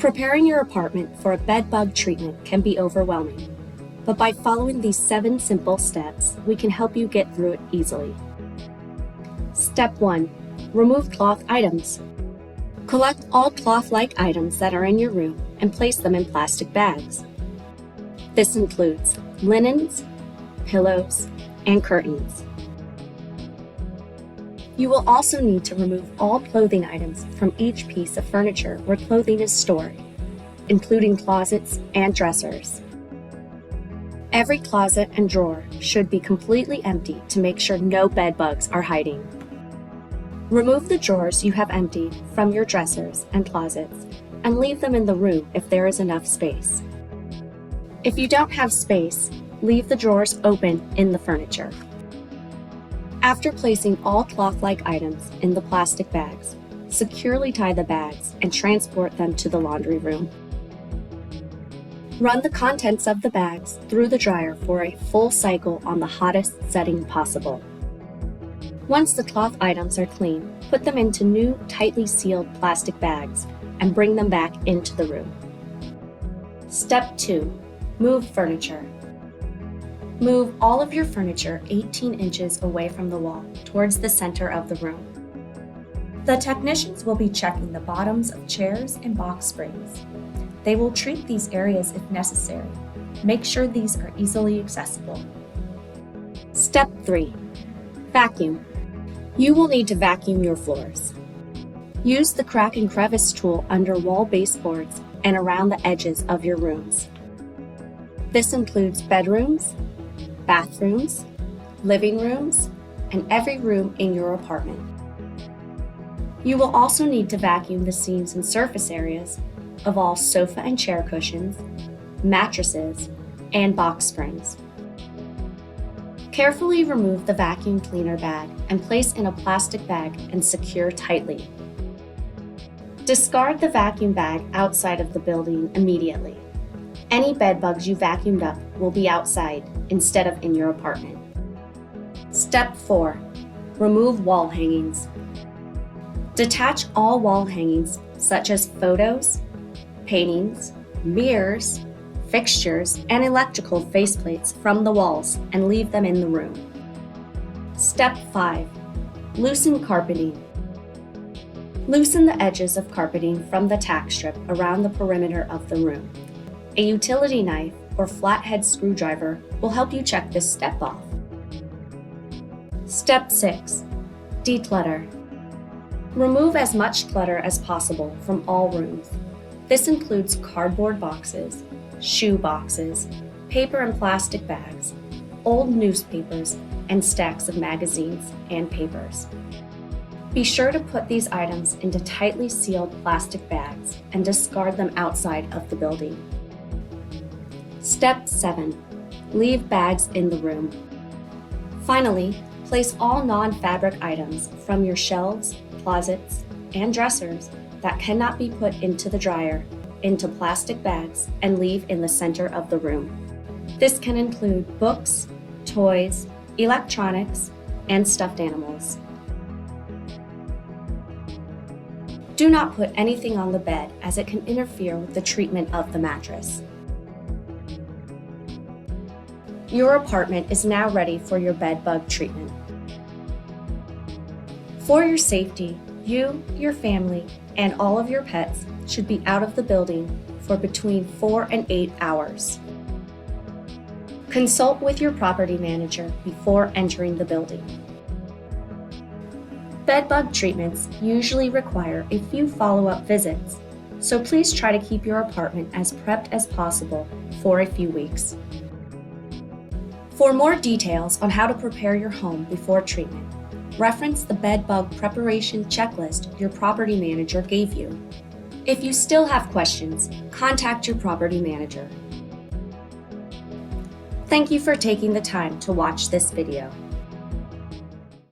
Preparing your apartment for a bed bug treatment can be overwhelming, but by following these 7 simple steps, we can help you get through it easily. Step 1. Remove cloth items. Collect all cloth-like items that are in your room and place them in plastic bags. This includes linens, pillows, and curtains. You will also need to remove all clothing items from each piece of furniture where clothing is stored, including closets and dressers. Every closet and drawer should be completely empty to make sure no bed bugs are hiding. Remove the drawers you have emptied from your dressers and closets and leave them in the room if there is enough space. If you don't have space, leave the drawers open in the furniture. After placing all cloth-like items in the plastic bags, securely tie the bags and transport them to the laundry room. Run the contents of the bags through the dryer for a full cycle on the hottest setting possible. Once the cloth items are clean, put them into new, tightly sealed plastic bags and bring them back into the room. Step 2. Move furniture. Move all of your furniture 18 inches away from the wall towards the center of the room. The technicians will be checking the bottoms of chairs and box springs. They will treat these areas if necessary. Make sure these are easily accessible. Step 3. Vacuum. You will need to vacuum your floors. Use the crack and crevice tool under wall baseboards and around the edges of your rooms. This includes bedrooms, bathrooms, living rooms, and every room in your apartment. You will also need to vacuum the seams and surface areas of all sofa and chair cushions, mattresses, and box springs. Carefully remove the vacuum cleaner bag and place in a plastic bag and secure tightly. Discard the vacuum bag outside of the building immediately. Any bed bugs you vacuumed up will be outside instead of in your apartment. Step 4. Remove wall hangings. Detach all wall hangings such as photos, paintings, mirrors, fixtures, and electrical faceplates from the walls and leave them in the room. Step 5. Loosen carpeting. Loosen the edges of carpeting from the tack strip around the perimeter of the room. A utility knife or flathead screwdriver will help you check this step off. Step 6. Declutter. Remove as much clutter as possible from all rooms. This includes cardboard boxes, shoe boxes, paper and plastic bags, old newspapers, and stacks of magazines and papers. Be sure to put these items into tightly sealed plastic bags and discard them outside of the building. Step 7. Leave bags in the room. Finally, place all non-fabric items from your shelves, closets, and dressers that cannot be put into the dryer into plastic bags and leave in the center of the room. This can include books, toys, electronics, and stuffed animals. Do not put anything on the bed as it can interfere with the treatment of the mattress. Your apartment is now ready for your bed bug treatment. For your safety, you, your family, and all of your pets should be out of the building for between 4 and 8 hours. Consult with your property manager before entering the building. Bed bug treatments usually require a few follow-up visits, so please try to keep your apartment as prepped as possible for a few weeks. For more details on how to prepare your home before treatment, reference the bed bug preparation checklist your property manager gave you. If you still have questions, contact your property manager. Thank you for taking the time to watch this video.